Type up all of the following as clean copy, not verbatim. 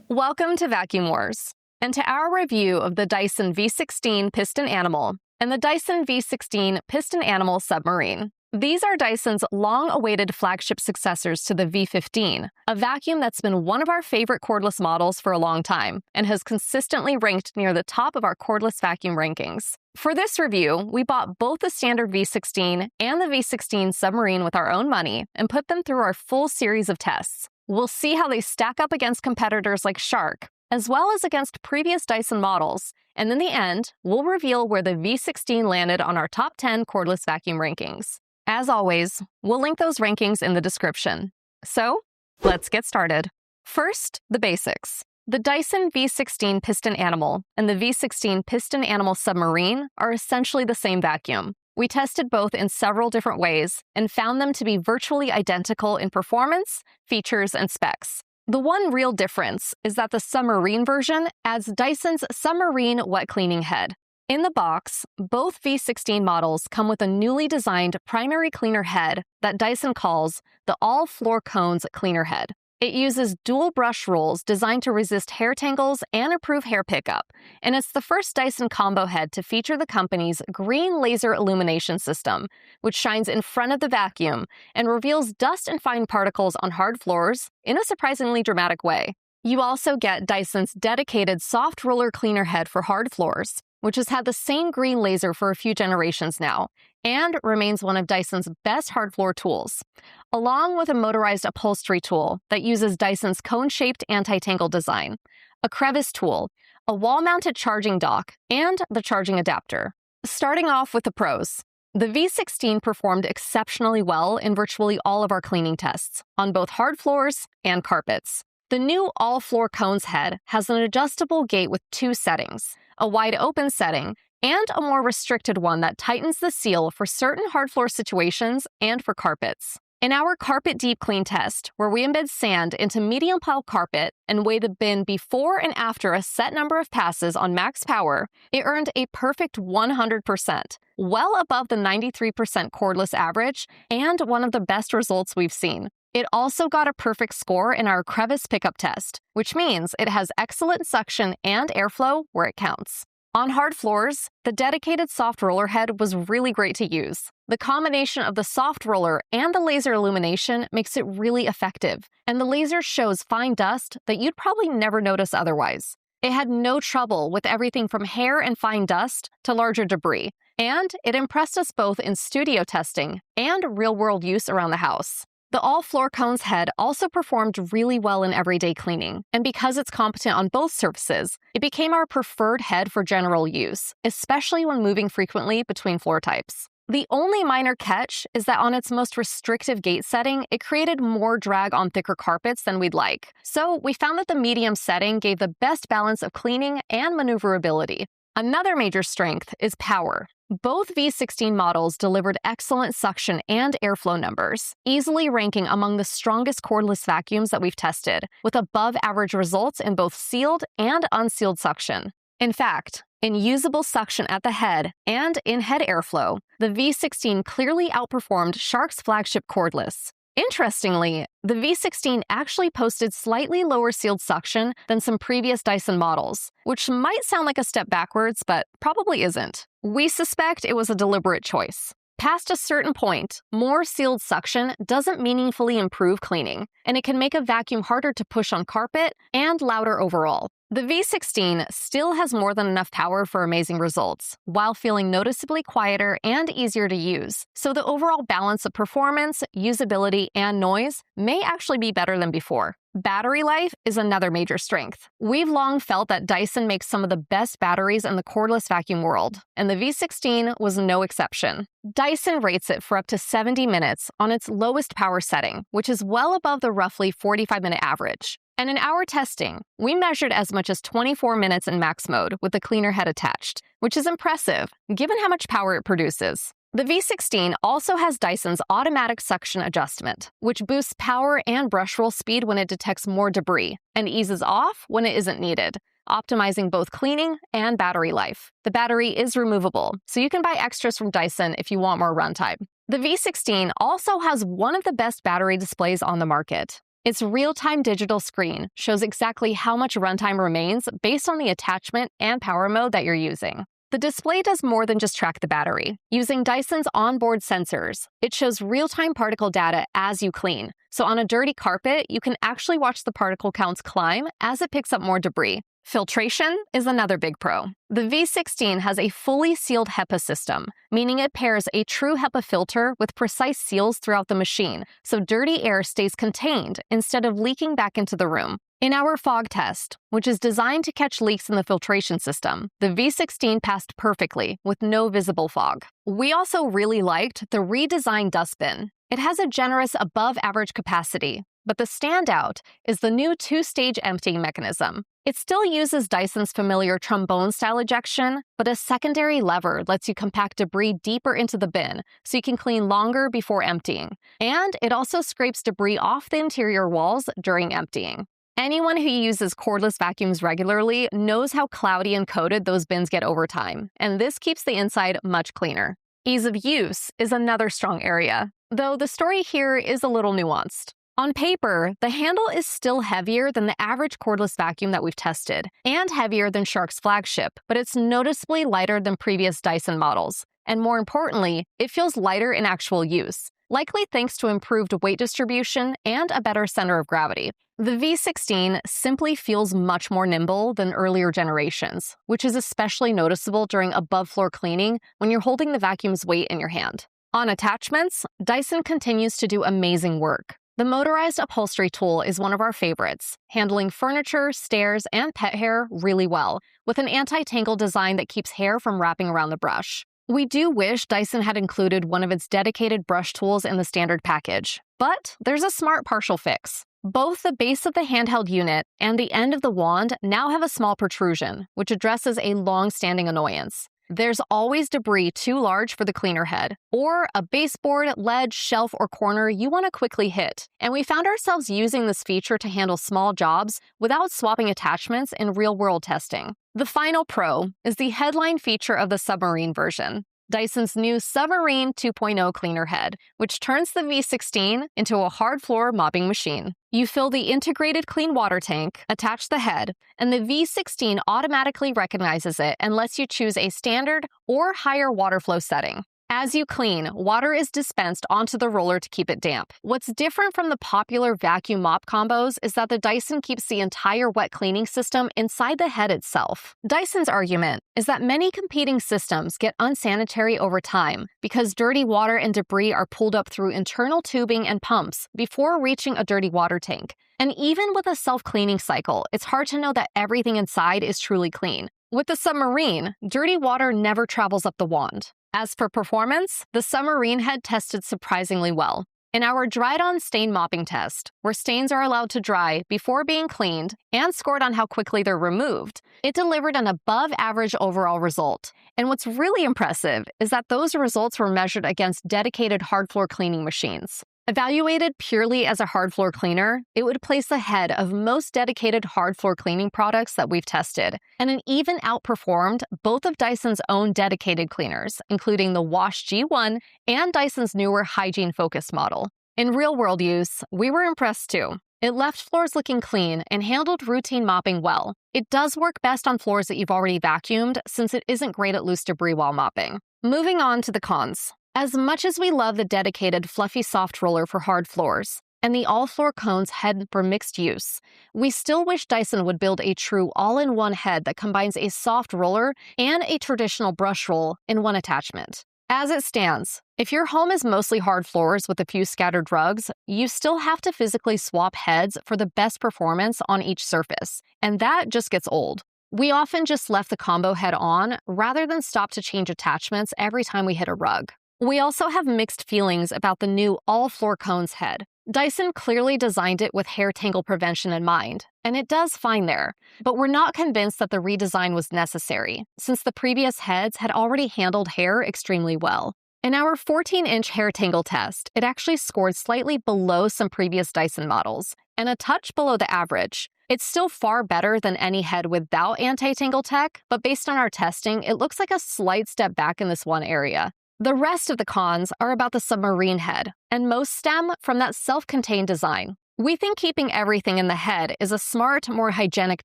Welcome to Vacuum Wars, and to our review of the Dyson V16 Piston Animal and the Dyson V16 Piston Animal Submarine. These are Dyson's long-awaited flagship successors to the V15, a vacuum that's been one of our favorite cordless models for a long time and has consistently ranked near the top of our cordless vacuum rankings. For this review, we bought both the standard V16 and the V16 Submarine with our own money and put them through our full series of tests. We'll see how they stack up against competitors like Shark, as well as against previous Dyson models, and in the end, we'll reveal where the V16 landed on our top 10 cordless vacuum rankings. As always, we'll link those rankings in the description. So, let's get started. First, the basics. The Dyson V16 Piston Animal and the V16 Piston Animal Submarine are essentially the same vacuum. We tested both in several different ways and found them to be virtually identical in performance, features, and specs. The one real difference is that the Submarine version adds Dyson's Submarine wet cleaning head. In the box, both V16 models come with a newly designed primary cleaner head that Dyson calls the All-Floor Cones Cleaner Head. It uses dual brush rolls designed to resist hair tangles and improve hair pickup, and it's the first Dyson combo head to feature the company's green laser illumination system, which shines in front of the vacuum and reveals dust and fine particles on hard floors in a surprisingly dramatic way. You also get Dyson's dedicated soft roller cleaner head for hard floors, which has had the same green laser for a few generations now, and remains one of Dyson's best hard floor tools, along with a motorized upholstery tool that uses Dyson's cone-shaped anti-tangle design, a Crevice tool, a wall-mounted charging dock, and the charging adapter. Starting off with the pros. The V16 performed exceptionally well in virtually all of our cleaning tests, on both hard floors and carpets. The new all-floor cones head has an adjustable gate with two settings, a wide open setting, and a more restricted one that tightens the seal for certain hard floor situations and for carpets. In our carpet deep clean test, where we embed sand into medium pile carpet and weigh the bin before and after a set number of passes on max power, it earned a perfect 100%, well above the 93% cordless average and one of the best results we've seen. It also got a perfect score in our Crevice pickup test, which means it has excellent suction and airflow where it counts. On hard floors, the dedicated soft roller head was really great to use. The combination of the soft roller and the laser illumination makes it really effective, and the laser shows fine dust that you'd probably never notice otherwise. It had no trouble with everything from hair and fine dust to larger debris, and it impressed us both in studio testing and real-world use around the house. The all-floor cones head also performed really well in everyday cleaning, and because it's competent on both surfaces, it became our preferred head for general use, especially when moving frequently between floor types. The only minor catch is that on its most restrictive gate setting, it created more drag on thicker carpets than we'd like, so we found that the medium setting gave the best balance of cleaning and maneuverability. Another major strength is power. Both V16 models delivered excellent suction and airflow numbers, easily ranking among the strongest cordless vacuums that we've tested, with above-average results in both sealed and unsealed suction. In fact, in usable suction at the head and in head airflow, the V16 clearly outperformed Shark's flagship cordless. Interestingly, the V16 actually posted slightly lower sealed suction than some previous Dyson models, which might sound like a step backwards, but probably isn't. We suspect it was a deliberate choice. Past a certain point, more sealed suction doesn't meaningfully improve cleaning, and it can make a vacuum harder to push on carpet and louder overall. The V16 still has more than enough power for amazing results, while feeling noticeably quieter and easier to use, so the overall balance of performance, usability, and noise may actually be better than before. Battery life is another major strength. We've long felt that Dyson makes some of the best batteries in the cordless vacuum world, and the V16 was no exception. Dyson rates it for up to 70 minutes on its lowest power setting, which is well above the roughly 45-minute average. And in our testing, we measured as much as 24 minutes in max mode with the cleaner head attached, which is impressive given how much power it produces. The V16 also has Dyson's automatic suction adjustment, which boosts power and brush roll speed when it detects more debris and eases off when it isn't needed, optimizing both cleaning and battery life. The battery is removable, so you can buy extras from Dyson if you want more runtime. The V16 also has one of the best battery displays on the market. Its real-time digital screen shows exactly how much runtime remains based on the attachment and power mode that you're using. The display does more than just track the battery. Using Dyson's onboard sensors, it shows real-time particle data as you clean. So on a dirty carpet, you can actually watch the particle counts climb as it picks up more debris. Filtration is another big pro. The V16 has a fully sealed HEPA system, meaning it pairs a true HEPA filter with precise seals throughout the machine, so dirty air stays contained instead of leaking back into the room. In our fog test, which is designed to catch leaks in the filtration system, the V16 passed perfectly with no visible fog. We also really liked the redesigned dustbin. It has a generous above-average capacity, but the standout is the new two-stage emptying mechanism. It still uses Dyson's familiar trombone-style ejection, but a secondary lever lets you compact debris deeper into the bin so you can clean longer before emptying. And it also scrapes debris off the interior walls during emptying. Anyone who uses cordless vacuums regularly knows how cloudy and coated those bins get over time, and this keeps the inside much cleaner. Ease of use is another strong area, though the story here is a little nuanced. On paper, the handle is still heavier than the average cordless vacuum that we've tested, and heavier than Shark's flagship, but it's noticeably lighter than previous Dyson models. And more importantly, it feels lighter in actual use, likely thanks to improved weight distribution and a better center of gravity. The V16 simply feels much more nimble than earlier generations, which is especially noticeable during above-floor cleaning when you're holding the vacuum's weight in your hand. On attachments, Dyson continues to do amazing work. The motorized upholstery tool is one of our favorites, handling furniture, stairs, and pet hair really well, with an anti-tangle design that keeps hair from wrapping around the brush. We do wish Dyson had included one of its dedicated brush tools in the standard package, but there's a smart partial fix. Both the base of the handheld unit and the end of the wand now have a small protrusion, which addresses a long-standing annoyance. There's always debris too large for the cleaner head, or a baseboard, ledge, shelf, or corner you want to quickly hit. And we found ourselves using this feature to handle small jobs without swapping attachments in real-world testing. The final pro is the headline feature of the Submarine version, Dyson's new Submarine 2.0 cleaner head, which turns the V16 into a hard floor mopping machine. You fill the integrated clean water tank, attach the head, and the V16 automatically recognizes it and lets you choose a standard or higher water flow setting. As you clean, water is dispensed onto the roller to keep it damp. What's different from the popular vacuum mop combos is that the Dyson keeps the entire wet cleaning system inside the head itself. Dyson's argument is that many competing systems get unsanitary over time because dirty water and debris are pulled up through internal tubing and pumps before reaching a dirty water tank. And even with a self-cleaning cycle, it's hard to know that everything inside is truly clean. With the Submarine, dirty water never travels up the wand. As for performance, the Submarine head tested surprisingly well. In our dried-on stain mopping test, where stains are allowed to dry before being cleaned and scored on how quickly they're removed, it delivered an above-average overall result. And what's really impressive is that those results were measured against dedicated hard floor cleaning machines. Evaluated purely as a hard floor cleaner, it would place ahead of most dedicated hard floor cleaning products that we've tested, and it even outperformed both of Dyson's own dedicated cleaners, including the Wash G1 and Dyson's newer Hygiene Focus model. In real-world use, we were impressed too. It left floors looking clean and handled routine mopping well. It does work best on floors that you've already vacuumed, since it isn't great at loose debris while mopping. Moving on to the cons. As much as we love the dedicated fluffy soft roller for hard floors and the all-floor cones head for mixed use, we still wish Dyson would build a true all-in-one head that combines a soft roller and a traditional brush roll in one attachment. As it stands, if your home is mostly hard floors with a few scattered rugs, you still have to physically swap heads for the best performance on each surface, and that just gets old. We often just left the combo head on rather than stop to change attachments every time we hit a rug. We also have mixed feelings about the new all-floor cones head. Dyson clearly designed it with hair tangle prevention in mind, and it does fine there, but we're not convinced that the redesign was necessary, since the previous heads had already handled hair extremely well. In our 14-inch hair tangle test, it actually scored slightly below some previous Dyson models, and a touch below the average. It's still far better than any head without anti-tangle tech, but based on our testing, it looks like a slight step back in this one area. The rest of the cons are about the Submarine head, and most stem from that self-contained design. We think keeping everything in the head is a smart, more hygienic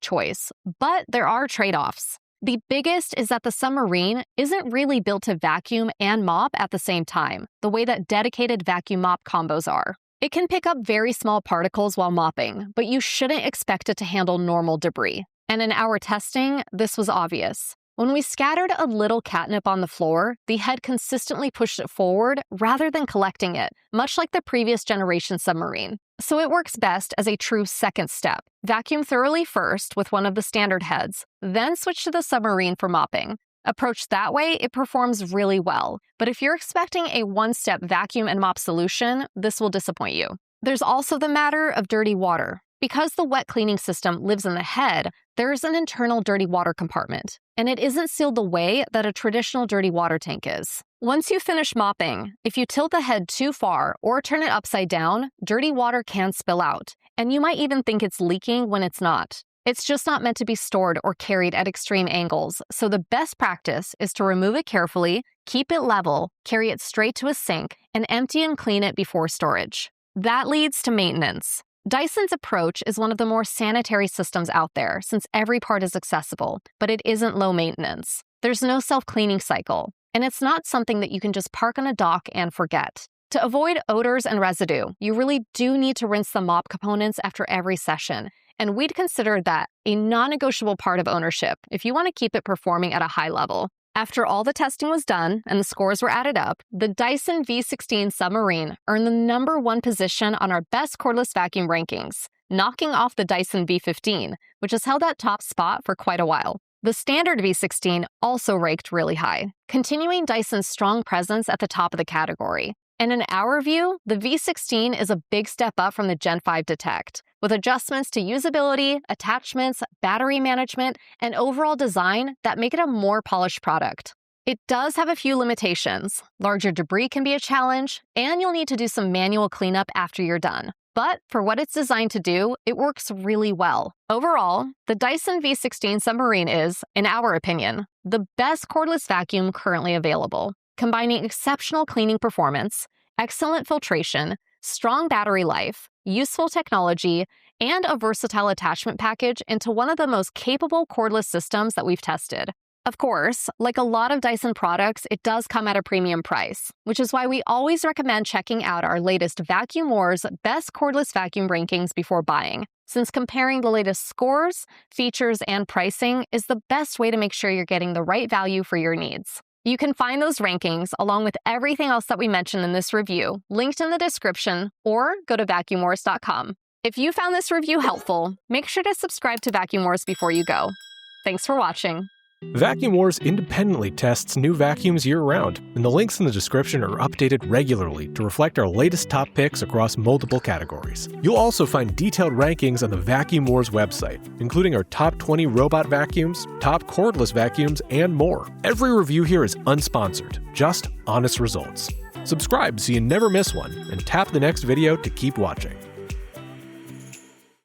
choice, but there are trade-offs. The biggest is that the Submarine isn't really built to vacuum and mop at the same time, the way that dedicated vacuum mop combos are. It can pick up very small particles while mopping, but you shouldn't expect it to handle normal debris. And in our testing, this was obvious. When we scattered a little catnip on the floor, the head consistently pushed it forward rather than collecting it, much like the previous generation Submarine. So it works best as a true second step. Vacuum thoroughly first with one of the standard heads, then switch to the Submarine for mopping. Approached that way, it performs really well. But if you're expecting a one-step vacuum and mop solution, this will disappoint you. There's also the matter of dirty water. Because the wet cleaning system lives in the head, there's an internal dirty water compartment, and it isn't sealed the way that a traditional dirty water tank is. Once you finish mopping, if you tilt the head too far or turn it upside down, dirty water can spill out, and you might even think it's leaking when it's not. It's just not meant to be stored or carried at extreme angles, so the best practice is to remove it carefully, keep it level, carry it straight to a sink, and empty and clean it before storage. That leads to maintenance. Dyson's approach is one of the more sanitary systems out there since every part is accessible, but it isn't low maintenance. There's no self-cleaning cycle, and it's not something that you can just park on a dock and forget. To avoid odors and residue, you really do need to rinse the mop components after every session, and we'd consider that a non-negotiable part of ownership if you want to keep it performing at a high level. After all the testing was done and the scores were added up, the Dyson V16 Submarine earned the #1 position on our best cordless vacuum rankings, knocking off the Dyson V15, which has held that top spot for quite a while. The standard V16 also ranked really high, continuing Dyson's strong presence at the top of the category. And in our view, the V16 is a big step up from the Gen 5 Detect, with adjustments to usability, attachments, battery management, and overall design that make it a more polished product. It does have a few limitations. Larger debris can be a challenge, and you'll need to do some manual cleanup after you're done. But for what it's designed to do, it works really well. Overall, the Dyson V16 Submarine is, in our opinion, the best cordless vacuum currently available, combining exceptional cleaning performance, excellent filtration, strong battery life, useful technology, and a versatile attachment package into one of the most capable cordless systems that we've tested. Of course, like a lot of Dyson products, it does come at a premium price, which is why we always recommend checking out our latest Vacuum Wars Best Cordless Vacuum rankings before buying, since comparing the latest scores, features, and pricing is the best way to make sure you're getting the right value for your needs. You can find those rankings, along with everything else that we mentioned in this review, linked in the description, or go to vacuumwars.com. If you found this review helpful, make sure to subscribe to Vacuum Wars before you go. Thanks for watching. Vacuum Wars independently tests new vacuums year-round, and the links in the description are updated regularly to reflect our latest top picks across multiple categories. You'll also find detailed rankings on the Vacuum Wars website, including our top 20 robot vacuums, top cordless vacuums, and more. Every review here is unsponsored, just honest results. Subscribe so you never miss one, and tap the next video to keep watching.